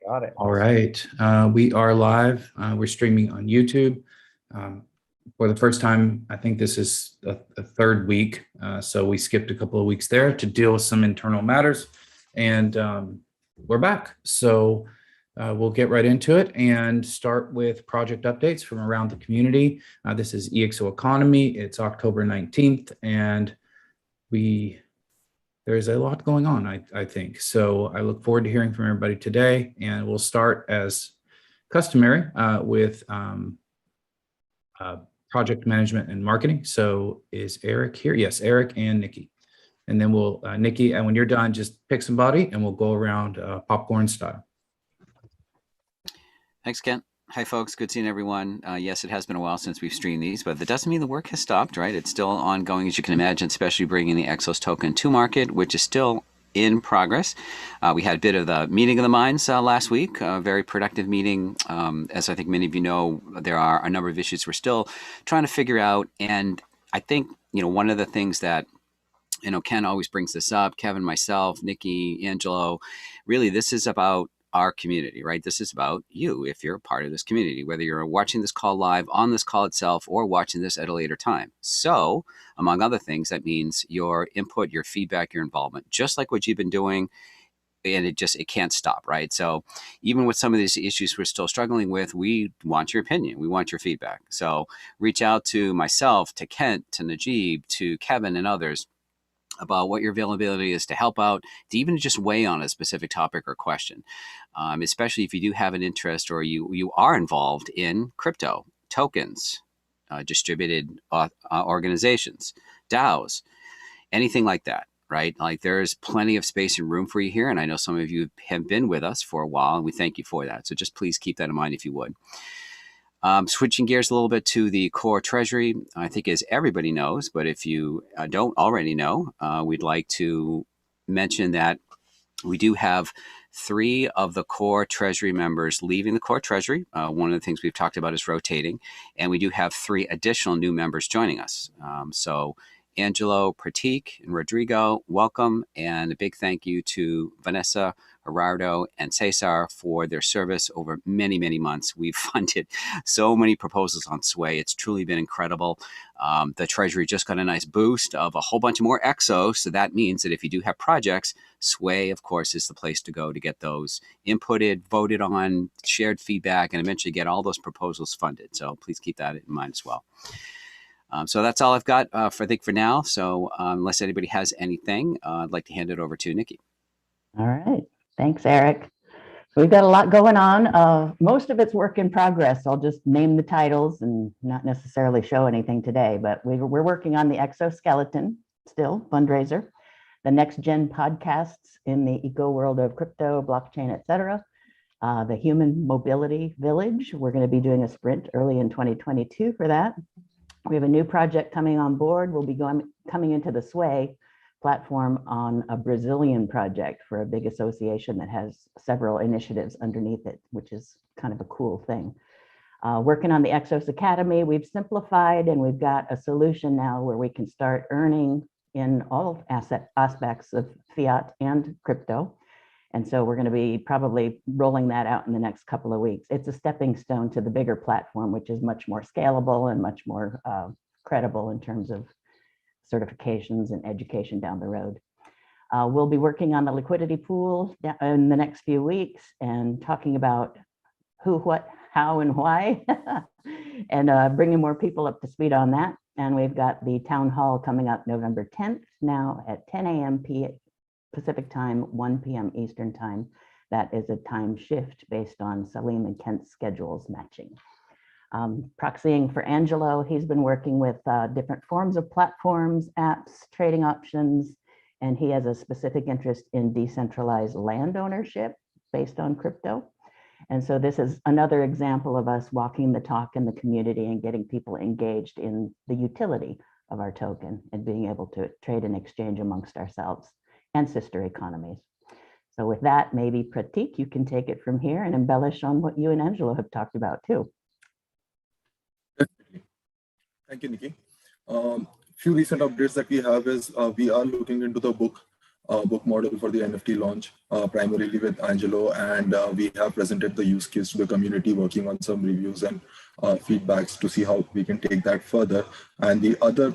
Got it. All right. We are live. We're streaming on YouTube. For the first time, I think this is a third week. So we skipped a couple of weeks there to deal with some internal matters. And we're back. So we'll get right into it and start with project updates from around the community. This is EXO Economy. It's October 19th. And there's a lot going on, I think. So I look forward to hearing from everybody today. And we'll start as customary with project management and marketing. So is Eric here? Yes, Eric and Nikki. And then we'll, Nikki, and when you're done, just pick somebody and we'll go around popcorn style. Thanks, Kent. Hi, folks. Good seeing everyone. Yes, it has been a while since we've streamed these, but that doesn't mean the work has stopped, right? It's still ongoing, as you can imagine, especially bringing the EXOS token to market, which is still in progress. We had a bit of the meeting of the minds last week, a very productive meeting. As I think many of you know, there are a number of issues we're still trying to figure out. And I think, one of the things that, Ken always brings this up, Kevin, myself, Nikki, Angelo, really this is about our community, right? This is about you if you're a part of this community, whether you're watching this call live on this call itself or watching this at a later time. So among other things, that means your input, your feedback, your involvement, just like what you've been doing. And it can't stop, right? So even with some of these issues we're still struggling with, we want your opinion. We want your feedback. So reach out to myself, to Kent, to Najib, to Kevin and others about what your availability is to help out, to even just weigh on a specific topic or question, especially if you do have an interest or you are involved in crypto, tokens, distributed organizations, DAOs, anything like that, right? Like there's plenty of space and room for you here. And I know some of you have been with us for a while and we thank you for that. So just please keep that in mind if you would. Switching gears a little bit to the core Treasury, I think as everybody knows, but if you don't already know, we'd like to mention that we do have 3 of the core Treasury members leaving the core Treasury. One of the things we've talked about is rotating, and we do have 3 additional new members joining us. So Angelo, Pratik, and Rodrigo, welcome, and a big thank you to Vanessa, Gerardo, and Cesar for their service over many, many months. We've funded so many proposals on Sway. It's truly been incredible. The Treasury just got a nice boost of a whole bunch more EXOs, so that means that if you do have projects, Sway, of course, is the place to go to get those inputted, voted on, shared feedback, and eventually get all those proposals funded. So please keep that in mind as well. So that's all I've got for now. So unless anybody has anything, I'd like to hand it over to Nikki. All right. Thanks, Eric. We've got a lot going on. Most of it's work in progress. I'll just name the titles and not necessarily show anything today, but we're working on the exoskeleton still, fundraiser, the next gen podcasts in the eco world of crypto, blockchain, etc. The human mobility village. We're going to be doing a sprint early in 2022 for that. We have a new project coming on board. We'll be coming into the Sway platform on a Brazilian project for a big association that has several initiatives underneath it, which is kind of a cool thing. Working on the EXOS Academy, we've simplified and we've got a solution now where we can start earning in all aspects of fiat and crypto. And so we're going to be probably rolling that out in the next couple of weeks. It's a stepping stone to the bigger platform, which is much more scalable and much more credible in terms of certifications and education down the road. We'll be working on the liquidity pool in the next few weeks and talking about who, what, how, and why, and bringing more people up to speed on that. And we've got the town hall coming up November 10th now at 10 a.m. Pacific time, 1 p.m. Eastern time. That is a time shift based on Salim and Kent's schedules matching. Proxying for Angelo, he's been working with different forms of platforms, apps, trading options, and he has a specific interest in decentralized land ownership based on crypto. And so this is another example of us walking the talk in the community and getting people engaged in the utility of our token and being able to trade and exchange amongst ourselves and sister economies. So with that, maybe Pratik, you can take it from here and embellish on what you and Angelo have talked about too. Thank you, Nikki. Few recent updates that we have is we are looking into the book book model for the NFT launch, primarily with Angelo, and we have presented the use case to the community, working on some reviews and feedbacks to see how we can take that further. And the other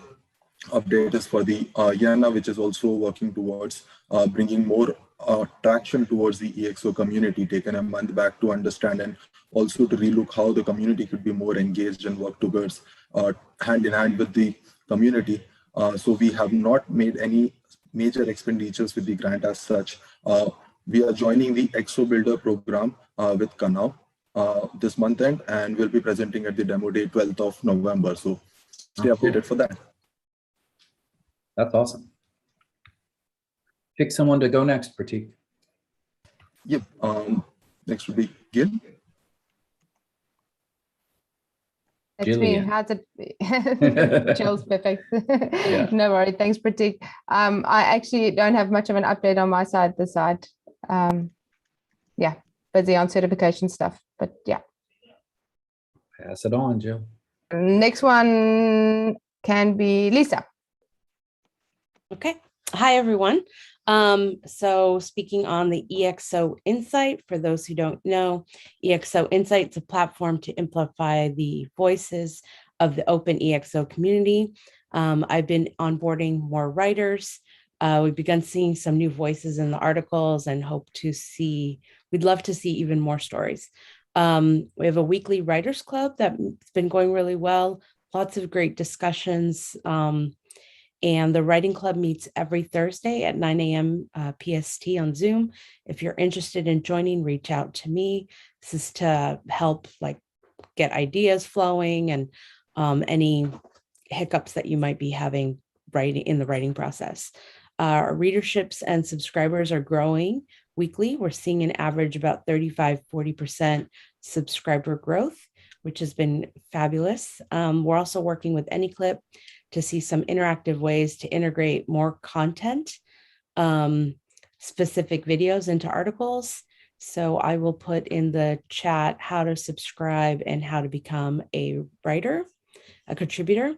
update is for the YANA, which is also working towards bringing more traction towards the EXO community, taken a month back to understand and also to relook how the community could be more engaged and work towards hand in hand with the community. So we have not made any major expenditures with the grant as such. We are joining the EXO Builder program with Kanao this month end, and we'll be presenting at the demo day 12th of November. So stay updated for that. That's awesome. Pick someone to go next, Pratik. Yep. Next would be Gil. It's me. How's it? Chill's perfect. Yeah. No worry. Thanks, Pratik. I actually don't have much of an update on my side this side. Yeah, busy on certification stuff, but yeah. Pass it on, Jill. Next one can be Lisa. Okay. Hi, everyone. So speaking on the EXO Insight, for those who don't know, EXO Insight is a platform to amplify the voices of the OpenExO community. I've been onboarding more writers. We've begun seeing some new voices in the articles and hope to see, we'd love to see even more stories. We have a weekly writers club that's been going really well. Lots of great discussions. And the writing club meets every Thursday at 9 a.m. PST on Zoom. If you're interested in joining, reach out to me. This is to help get ideas flowing and any hiccups that you might be having in the writing process. Our readerships and subscribers are growing weekly. We're seeing an average about 35-40% subscriber growth, which has been fabulous. We're also working with AnyClip to see some interactive ways to integrate more content, specific videos into articles. So I will put in the chat how to subscribe and how to become a writer, a contributor.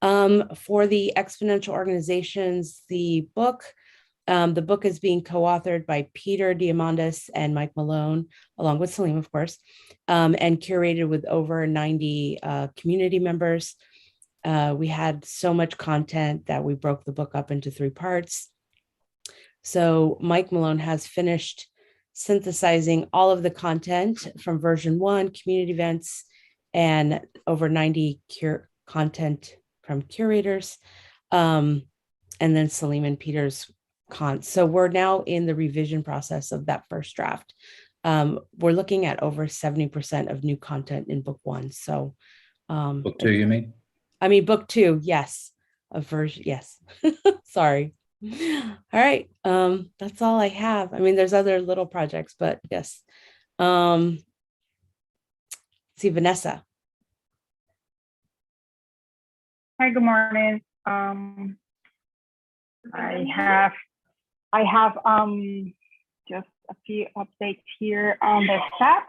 For the exponential organizations, the book is being co-authored by Peter Diamandis and Mike Malone, along with Salim, of course, and curated with over 90 community members. We had so much content that we broke the book up into 3 parts. So Mike Malone has finished synthesizing all of the content from version 1, community events, and over 90 content from curators. And then Salim and Peter's So we're now in the revision process of that first draft. We're looking at over 70% of new content in book 1. So book 2, you mean? I mean, book 2, yes. A version, yes. Sorry. All right. That's all I have. I mean, there's other little projects, but yes. See, Vanessa. Hi, good morning. I have just a few updates here on the stats.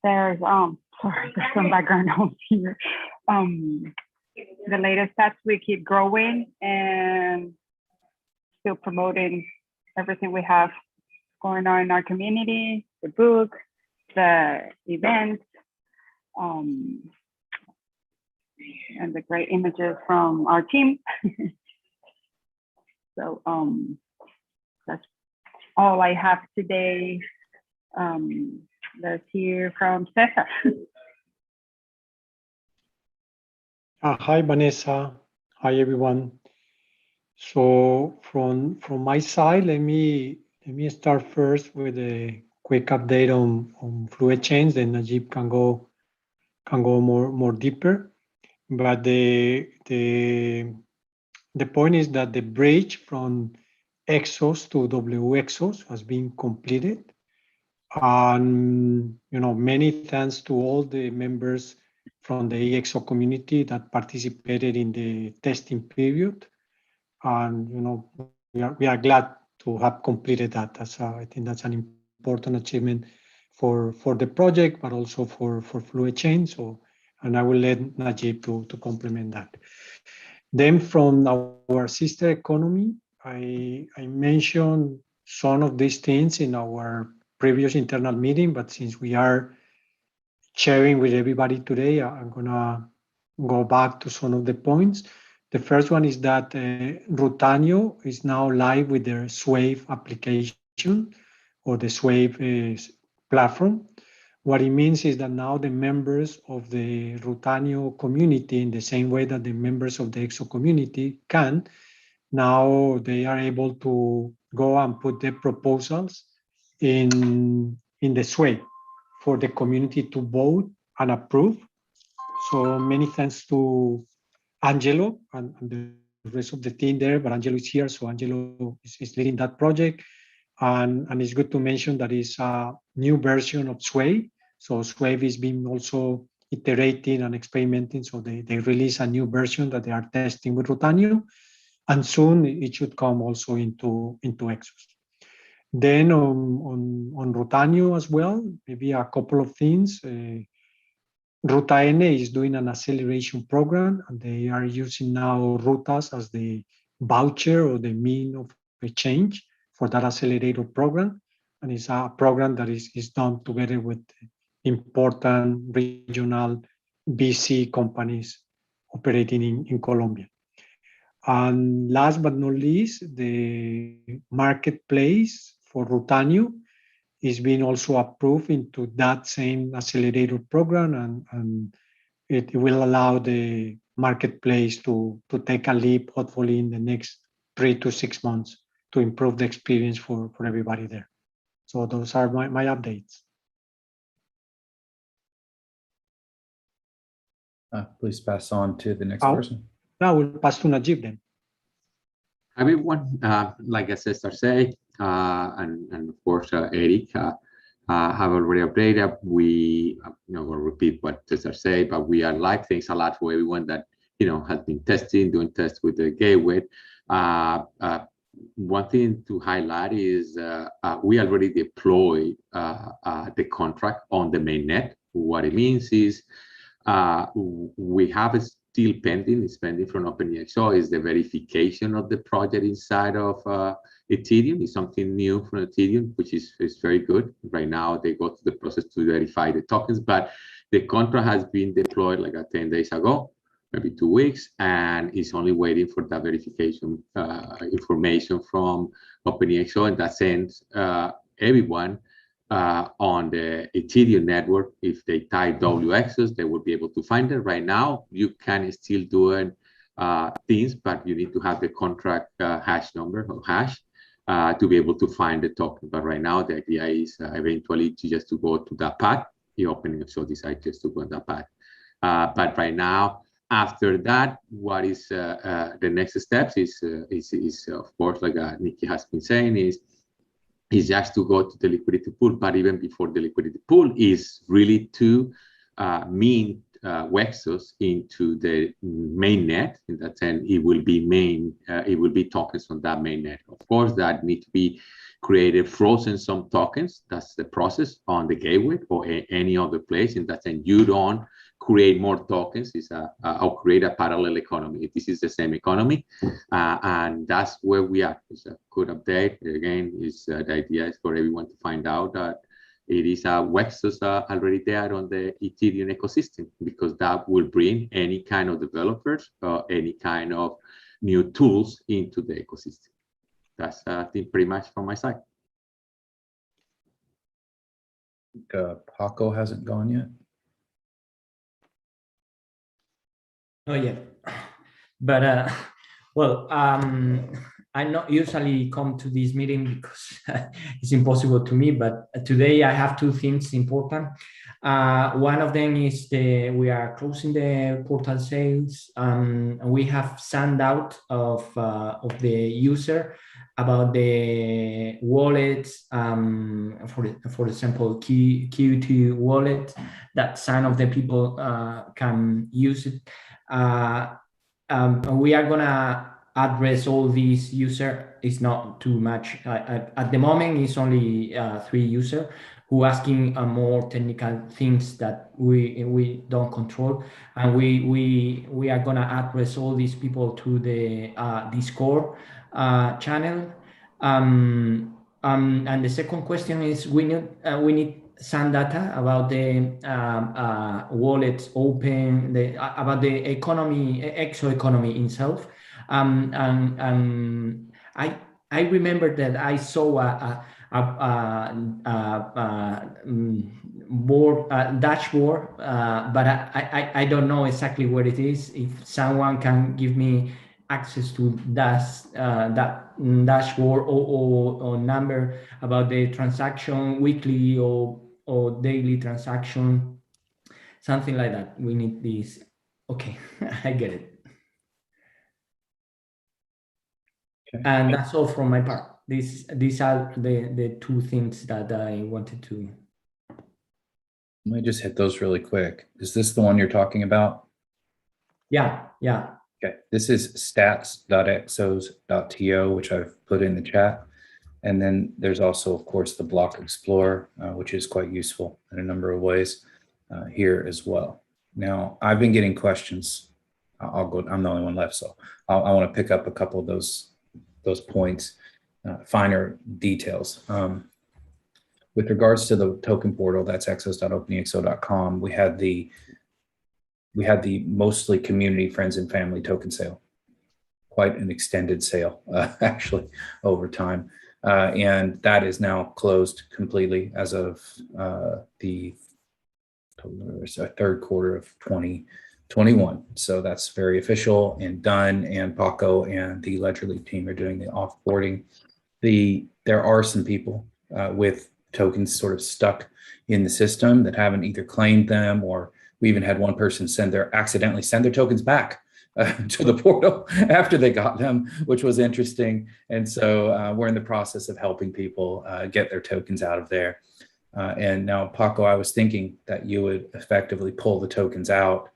There's sorry, there's some background noise here. The latest stats, we keep growing and still promoting everything we have going on in our community, the book, the events, and the great images from our team. So that's all I have today. Let's hear from Cesar. Hi, Vanessa. Hi, everyone. So from my side, let me start first with a quick update on Fluid Chains. Then Najib can go more deeper. But the point is that the bridge from EXOS to WEXOS has been completed, and many thanks to all the members from the EXO community that participated in the testing period, and we are glad to have completed that. I think that's an important achievement for the project, but also for Fluid Chain. So, and I will let Najib to complement that. Then from our sister economy, I mentioned some of these things in our previous internal meeting, but since we are sharing with everybody today, I'm gonna go back to some of the points. The first one is that Rutanio is now live with their Swave application or the Swave platform. What it means is that now the members of the Rutanio community, in the same way that the members of the EXO community can, now they are able to go and put their proposals in the Swave for the community to vote and approve. So many thanks to Angelo and the rest of the team there, but Angelo is here, so Angelo is leading that project. And it's good to mention that it's a new version of Swave. So Swave is being also iterating and experimenting. So they release a new version that they are testing with Rutanio. And soon it should come also into EXOS. Then on Rutanio as well, maybe a couple of things. Ruta N is doing an acceleration program, and they are using now Rutas as the voucher or the mean of exchange for that accelerator program. And it's a program that is done together with important regional VC companies operating in Colombia. And last but not least, the marketplace for Rutanio is being also approved into that same accelerator program, and it will allow the marketplace to take a leap, hopefully in the next 3 to 6 months, to improve the experience for everybody there. So those are my updates. Please pass on to the next person. Now we'll pass to Najib then. Everyone, like Cesar said, and of course Eric have already updated. We will repeat what Cesar said, but we are live. Thanks a lot for everyone that has been doing tests with the gateway. One thing to highlight is we already deployed the contract on the mainnet. What it means is we have a still pending, it's pending from OpenExO, is the verification of the project inside of Ethereum. Is something new from Ethereum, which is very good. Right now, they go through the process to verify the tokens, but the contract has been deployed like 10 days ago, maybe 2 weeks, and it's only waiting for that verification information from OpenExO. In that sense, everyone on the Ethereum network, if they type WXOS, they will be able to find it. Right now, you can still do things, but you need to have the contract hash number or hash to be able to find the token. But right now, the idea is eventually just to go to that path. The OpenExO decide just to go on that path. But right now, after that, what is the next steps is of course, like Nikki has been saying, is just to go to the liquidity pool. But even before the liquidity pool is really to mint WEXOS into the mainnet. In that sense, it will be tokens on that mainnet. Of course, that need to be created, frozen some tokens. That's the process on the gateway or any other place. In that sense, you don't create more tokens. It's or create a parallel economy. This is the same economy, and that's where we are. It's a good update. Again, the idea is for everyone to find out that it is a WEXOS already there on the Ethereum ecosystem, because that will bring any kind of developers or any kind of new tools into the ecosystem. That's I think pretty much from my side. Paco hasn't gone yet. Oh yeah, but well, I not usually come to this meeting because it's impossible to me. But today I have 2 things important. One of them is we are closing the portal sales. We have sent out of the user about the wallets. For example, Q2 wallet. That some of the people can use it. We are gonna address all these users. It's not too much at the moment. It's only 3 users who asking more technical things that we don't control, and we are gonna address all these people to the Discord channel. And the second question is we need some data about the wallets open, about the economy, EXO economy itself. I remember that I saw dashboard, but I don't know exactly where it is. If someone can give me access to that dashboard or number about the transaction, weekly or daily transaction, something like that. We need this. Okay, I get it. Okay. And that's all from my part. These are the two things that I wanted to. Let me just hit those really quick. Is this the one you're talking about? Yeah. Okay, this is stats.exos.to, which I've put in the chat. And then there's also, of course, the Block Explorer, which is quite useful in a number of ways here as well. Now, I've been getting questions. I'll go, I'm the only one left, so I want to pick up a couple of those points, finer details. With regards to the token portal, that's exos.openexo.com, we had the mostly community, friends, and family token sale. Quite an extended sale, actually, over time. And that is now closed completely as of the third quarter of 2021. So that's very official and done. And Paco and the Ledger Leap team are doing the offboarding. There are some people with tokens sort of stuck in the system that haven't either claimed them, or we even had one person accidentally send their tokens back to the portal after they got them, which was interesting. And so we're in the process of helping people get their tokens out of there. And now, Paco, I was thinking that you would effectively pull the tokens out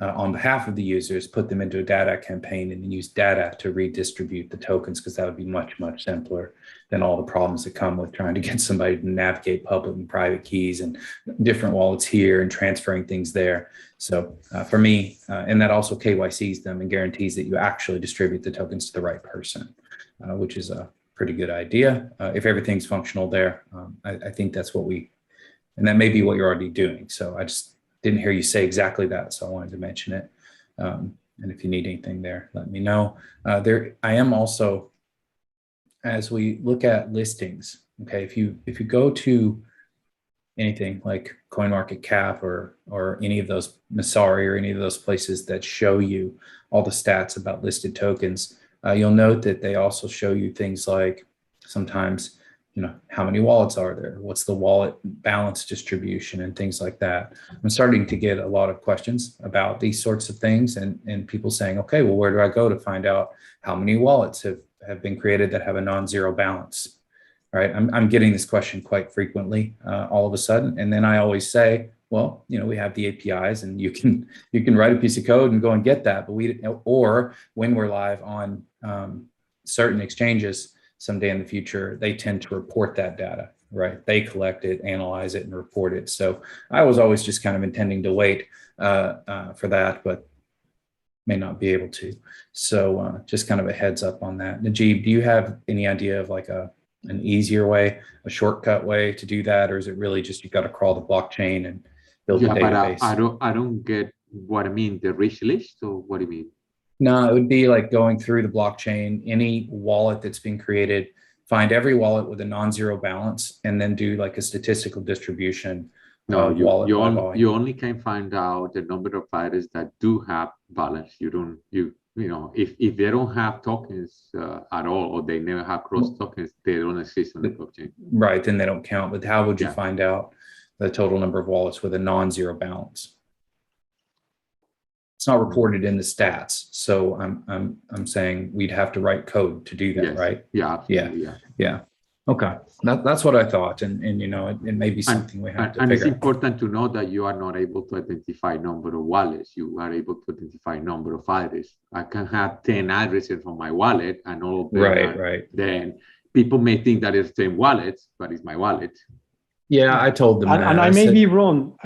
on behalf of the users, put them into a data campaign, and then use data to redistribute the tokens, because that would be much, much simpler than all the problems that come with trying to get somebody to navigate public and private keys and different wallets here and transferring things there. So for me, and that also KYCs them and guarantees that you actually distribute the tokens to the right person, which is a pretty good idea. If everything's functional there, I think that's what and that may be what you're already doing. So I just didn't hear you say exactly that, so I wanted to mention it. And if you need anything there, let me know. I am also, as we look at listings, okay, if you go to anything like CoinMarketCap or any of those, Masari, or any of those places that show you all the stats about listed tokens, you'll note that they also show you things like sometimes, how many wallets are there? What's the wallet balance distribution and things like that? I'm starting to get a lot of questions about these sorts of things, and people saying, okay, well, where do I go to find out how many wallets have been created that have a non-zero balance? Right? I'm getting this question quite frequently all of a sudden. And then I always say, well, we have the APIs, and you can write a piece of code and go and get that. But or when we're live on certain exchanges someday in the future, they tend to report that data, right? They collect it, analyze it, and report it. So I was always just kind of intending to wait for that, but may not be able to. So just kind of a heads up on that. Najib, do you have any idea of like an easier way, a shortcut way to do that? Or is it really just, you've got to crawl the blockchain and build the database? But I don't get what I mean, the rich list, or what do you mean? No, it would be like going through the blockchain, any wallet that's been created, find every wallet with a non-zero balance, and then do like a statistical distribution. No, you only can find out the number of items that do have balance. If they don't have tokens at all, or they never have cross tokens, they don't exist on the blockchain. Right, then they don't count. But how would you find out the total number of wallets with a non-zero balance? It's not reported in the stats, so I'm saying we'd have to write code to do that, Yes. right? Yeah, absolutely, yeah. Okay, that's what I thought, and it may be something we have to figure out. And it's important to know that you are not able to identify number of wallets. You are able to identify number of addresses. I can have 10 addresses on my wallet, and all of them right. Then people may think that it's the same wallet, but it's my wallet. Yeah, I told them that. And I may be wrong,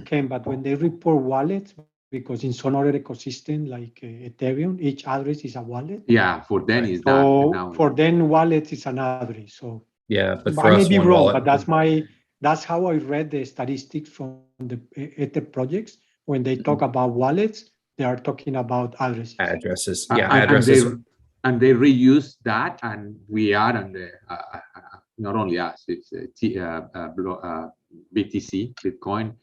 Ken, but when they report wallets, because in some other ecosystem like Ethereum, each address is a wallet. Yeah, for them is that. So Now, for them, wallet is an address. So Yeah, but for I may us, be one wrong, wallet. but that's how I read the statistics from the Ether projects. When they talk about wallets, they are talking about addresses. Addresses. Yeah, and addresses. they reuse that, and we are on the not only us, it's BTC, Bitcoin.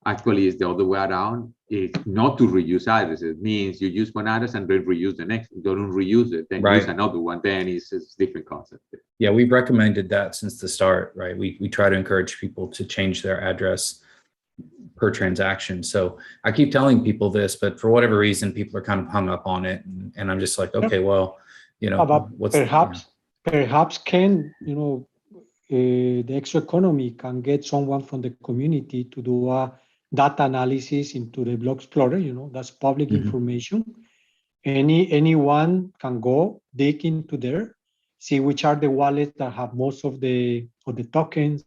Actually, it's the other way around. It's not to reuse addresses. It means you use one address and then reuse the next. Don't reuse it, then use another one. Then it's different concept. Yeah, we've recommended that since the start, right? We try to encourage people to change their address per transaction. So I keep telling people this, but for whatever reason, people are kind of hung up on it, and I'm just like, okay, well, you know, what's perhaps can, you know, the ExO Economy can get someone from the community to do a data analysis into the Block Explorer. You know, that's public information. Anyone can go dig into there, see which are the wallets that have most of the tokens,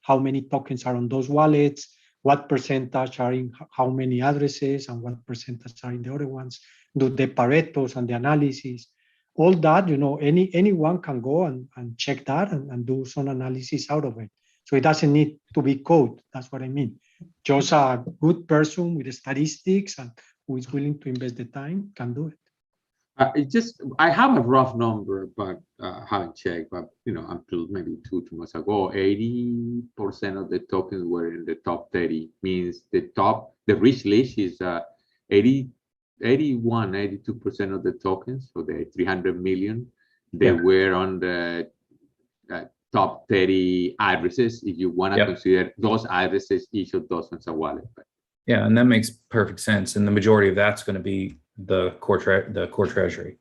how many tokens are on those wallets, what percentage are in how many addresses, and what percentage are in the other ones, do the Paretos and the analysis. All that, you know, anyone can go and check that and do some analysis out of it. So it doesn't need to be code. That's what I mean. Just a good person with the statistics and who is willing to invest the time can do it. I have a rough number, but haven't checked. But you know, until maybe two months ago, 80% of the tokens were in the top 30. Means the rich list is 82% of the tokens, so the 300 million, they were on the top 30 addresses. If you want to consider those addresses, each of those ones a wallet. Yeah, and that makes perfect sense. And the majority of that's going to be the core treasury.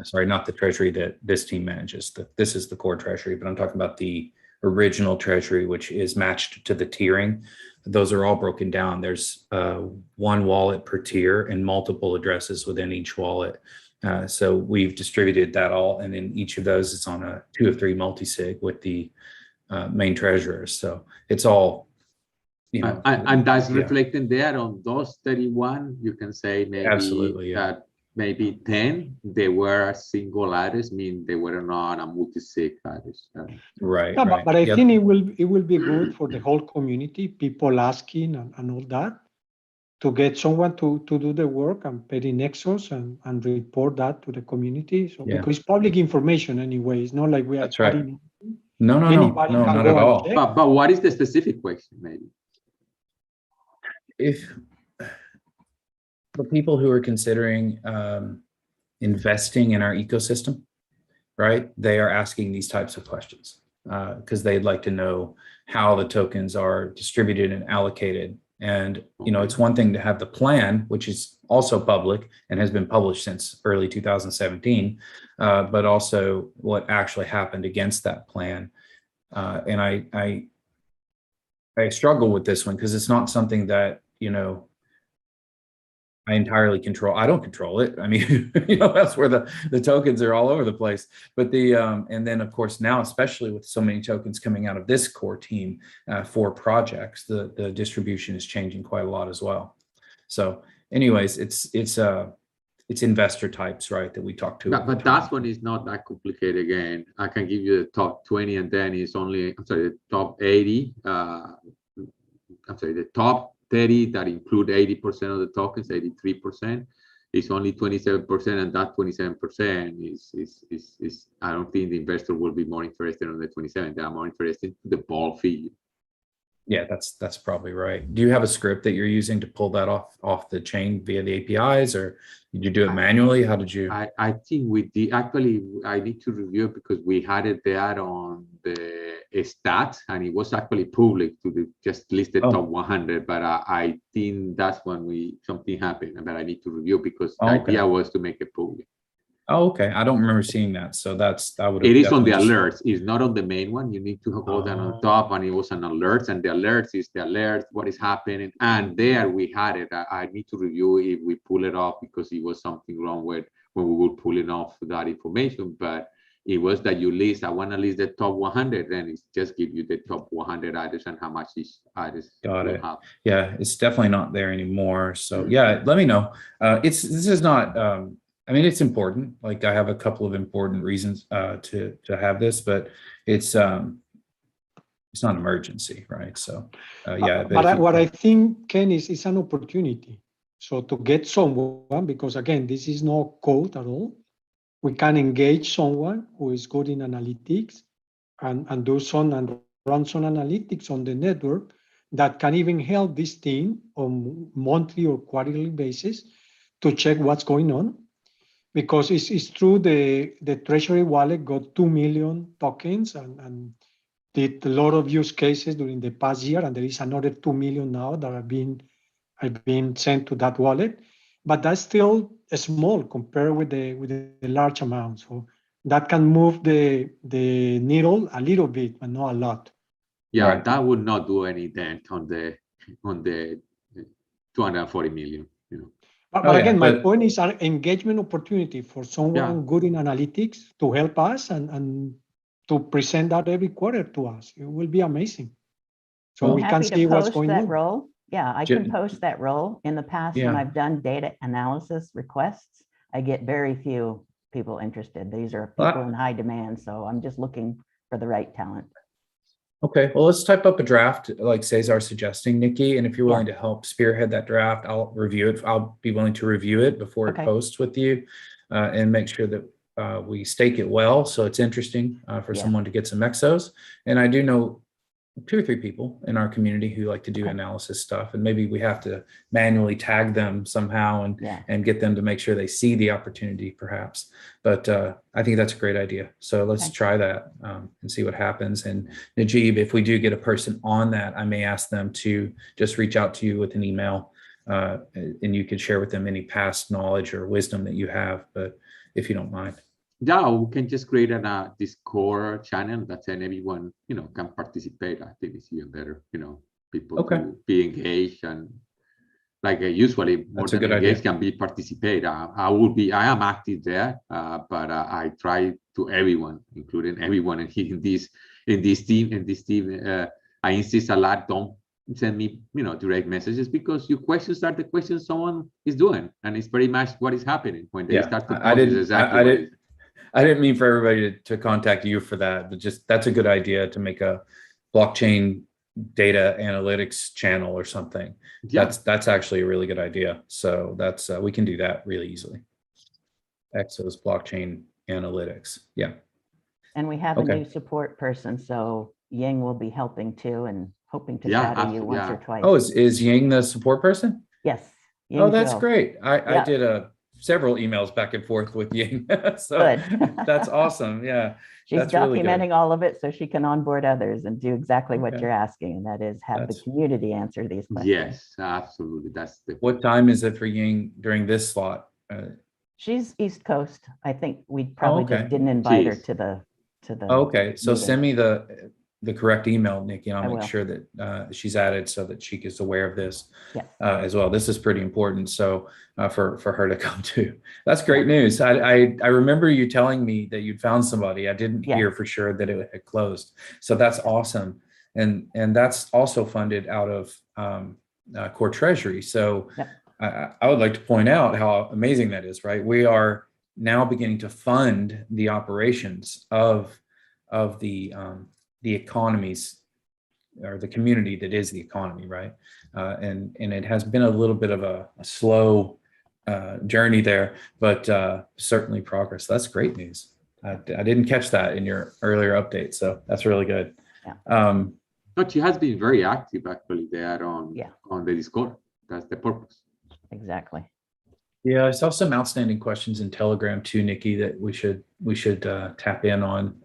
Sorry, not the treasury that this team manages. This is the core treasury, but I'm talking about the original treasury, which is matched to the tiering. Those are all broken down. There's one wallet per tier and multiple addresses within each wallet. So we've distributed that all, and in each of those, it's on a 2 of 3 multi-sig with the main treasurers. So it's all, you know, and that's reflected there on those 31. You can say maybe absolutely, that maybe 10 they were a single address, mean they were not a multi-sig address. Right. Yeah, right. but I think it will be good for the whole community, people asking and all that, to get someone to do the work and put in EXOS and report that to the community. So because it's public information anyway, it's not like we are. That's right. Anybody no, not at all. But what is the specific question, maybe? If the people who are considering investing in our ecosystem, right, they are asking these types of questions because they'd like to know how the tokens are distributed and allocated. And, you know, it's one thing to have the plan, which is also public and has been published since early 2017, but also what actually happened against that plan. And I struggle with this one because it's not something that, you know, I entirely control. I don't control it. I mean, you know, that's where the tokens are all over the place. But and then of course now, especially with so many tokens coming out of this core team for projects, the distribution is changing quite a lot as well. So anyways, it's investor types, right, that we talk to. But that one is not that complicated. Again, I can give you the top 20, and then it's only, the top 80. The top 30 that include 80% of the tokens, 83%, is only 27%, and that 27% is I don't think the investor will be more interested in the 27. They are more interested in the ball figure. Yeah, that's probably right. Do you have a script that you're using to pull that off the chain via the APIs, or did you do it manually? How did you? I think we did. Actually, I need to review it because we had it there on the stats, and it was actually public to just list the top 100. But I think that's when something happened, but I need to review because the idea was to make it public. Oh, okay. I don't remember seeing that. So that would. It is on the alerts. It's not on the main one. You need to go down on top, and it was an alerts, and the alerts is the alerts, what is happening, and there we had it. I need to review if we pull it off because it was something wrong with when we were pulling off that information. But it was that you list, I want to list the top 100, then it's just give you the top 100 artists and how much each artist Got will it. have. Yeah, it's definitely not there anymore. So yeah, let me know. This is not, I mean, it's important. Like I have a couple of important reasons to have this, but it's not an emergency, right? So yeah. But what I think, Ken, is an opportunity. So to get someone, because again, this is no code at all. We can engage someone who is good in analytics and do some and run some analytics on the network that can even help this team on monthly or quarterly basis to check what's going on. Because it's true, the Treasury wallet got 2 million tokens and did a lot of use cases during the past year, and there is another 2 million now that have been sent to that wallet. But that's still small compared with the large amount. So that can move the needle a little bit, but not a lot. Yeah, Right. that would not do any dent on the 240 million, you know. But again, my point is an engagement opportunity for someone good in analytics to help us and to present that every quarter to us. It will be amazing. So we can see what's going on. Role. Yeah, I can post that role. In the past, when I've done data analysis requests, I get very few people interested. These are people in high demand. So I'm just looking for the right talent. Okay, well, let's type up a draft like Cesar suggesting, Nikki. And if you're willing to help spearhead that draft, I'll review it. I'll be willing to review it before it posts with you and make sure that we stake it well. So it's interesting for someone to get some EXOs. And I do know 2 or 3 people in our community who like to do analysis stuff, and maybe we have to manually tag them somehow and get them to make sure they see the opportunity perhaps. But I think that's a great idea. So let's try that and see what happens. And Najib, if we do get a person on that, I may ask them to just reach out to you with an email and you could share with them any past knowledge or wisdom that you have, but if you don't mind. Yeah, we can just create a Discord channel that then everyone, you know, can participate. I think it's even better, you know, people to be engaged and like usually more than engaged can be participate. I am active there, but I try to everyone, including everyone in this team. I insist a lot, don't send me, you know, direct messages because your questions are the questions someone is doing, and it's pretty much what is happening when they start to post. I didn't mean for everybody to contact you for that, but just that's a good idea to make a blockchain data analytics channel or something. That's actually a really good idea. So that's we can do that really easily. EXOS Blockchain Analytics. Yeah. And we have a new support person, so Ying will be helping too and hoping to shadow you once or twice. Oh, is Ying the support person? Yes. Ying that's great. I did several emails back and forth with Ying. So that's awesome. Yeah. She's documenting really all of it so she can onboard others and do exactly what you're asking. And that is have the community answer these questions. Yes, absolutely. That's the What time is it for Ying during this slot? She's East Coast. I think we probably just didn't invite her to the okay. So meeting. send me the correct email, Nikki, and I'll make sure that she's added so that she is aware of this as well. This is pretty important. So for her to come to, that's great news. I remember you telling me that you'd found somebody. I didn't hear for sure that it had closed. So that's awesome. And that's also funded out of Core Treasury. So I would like to point out how amazing that is, right? We are now beginning to fund the operations of the economies or the community that is the economy, right? And it has been a little bit of a slow journey there, but certainly progress. That's great news. I didn't catch that in your earlier update, so that's really good. But she has been very active actually there on the Discord. That's the purpose. Exactly. Yeah, I saw some outstanding questions in Telegram too, Nikki, that we should tap in on.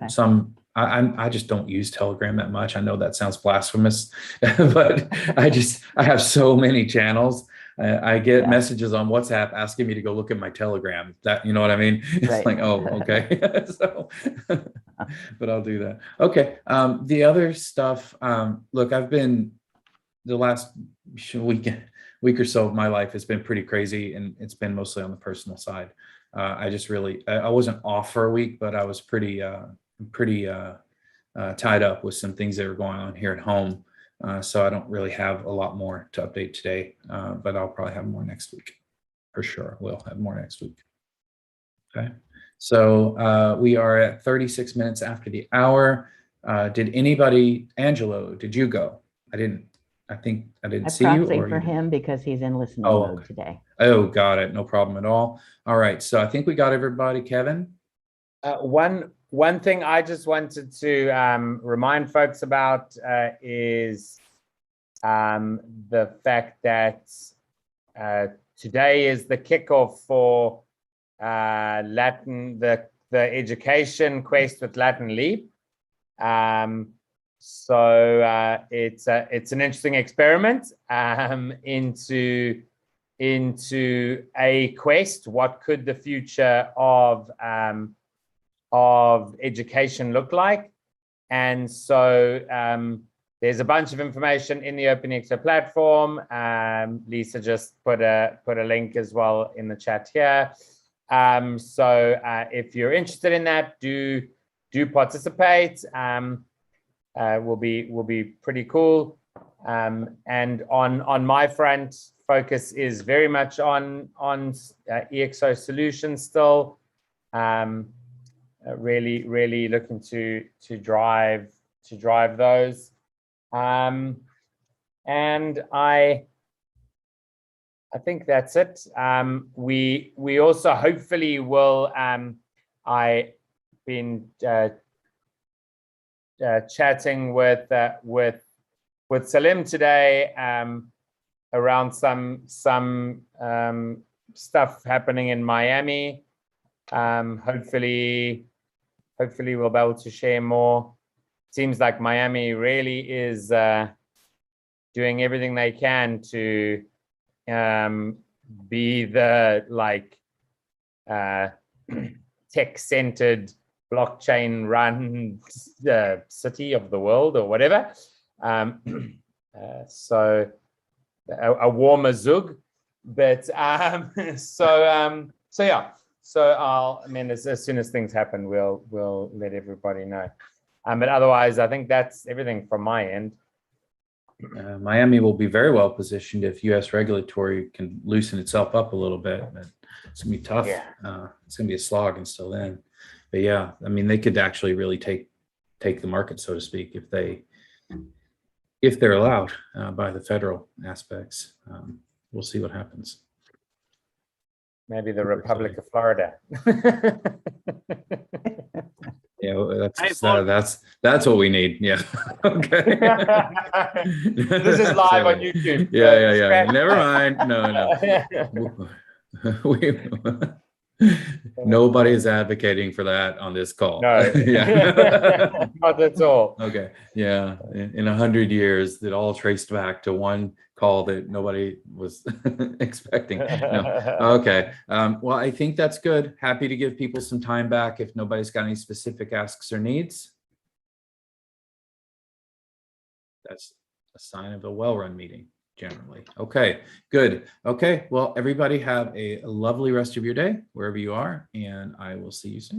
Some I just don't use Telegram that much. I know that sounds blasphemous, but I have so many channels. I get messages on WhatsApp asking me to go look at my Telegram. That, you know what I mean? It's like, oh, okay. So, but I'll do that. Okay. The other stuff, look, I've been the last week or so of my life has been pretty crazy, and it's been mostly on the personal side. I just really, I wasn't off for a week, but I was pretty tied up with some things that were going on here at home. So I don't really have a lot more to update today, but I'll probably have more next week. For sure, we'll have more next week. Okay, so we are at 36 minutes after the hour. Did anybody, Angelo, did you go? I think I didn't see you. Or for him because he's in listening mode today. Oh, got it. No problem at all. All right, so I think we got everybody. Kevin? One thing I just wanted to remind folks about is the fact that today is the kickoff for the education quest with Latin Leap. So it's an interesting experiment into a quest. What could the future of education look like? And so there's a bunch of information in the OpenExO platform. Lisa just put a link as well in the chat here. So if you're interested in that, do participate. Will be pretty cool. And on my front, focus is very much on EXO solutions still. Really looking to drive those. And I think that's it. We also hopefully will. I've been chatting with Salim today around some stuff happening in Miami. Hopefully we'll be able to share more. Seems like Miami really is doing everything they can to be the tech-centered, blockchain-run city of the world or whatever. So a warmer Zug, but so yeah. So as soon as things happen, we'll let everybody know. But otherwise, I think that's everything from my end. Miami will be very well positioned if U.S. regulatory can loosen itself up a little bit. But it's gonna be tough. Yeah. It's gonna be a slog until then. But yeah, I mean, they could actually really take the market, so to speak, if they're allowed by the federal aspects. We'll see what happens. Maybe the Republic of Florida. Yeah, that's what we need. Yeah. Okay. This is live on YouTube. Yeah. Never mind. No. Nobody is advocating for that on this call. No. Yeah. Not at all. Okay. Yeah. In 100 years, it all traced back to one call that nobody was expecting. No. Okay. Well, I think that's good. Happy to give people some time back if nobody's got any specific asks or needs. That's a sign of a well-run meeting, generally. Okay, good. Okay, well, everybody have a lovely rest of your day, wherever you are, and I will see you soon.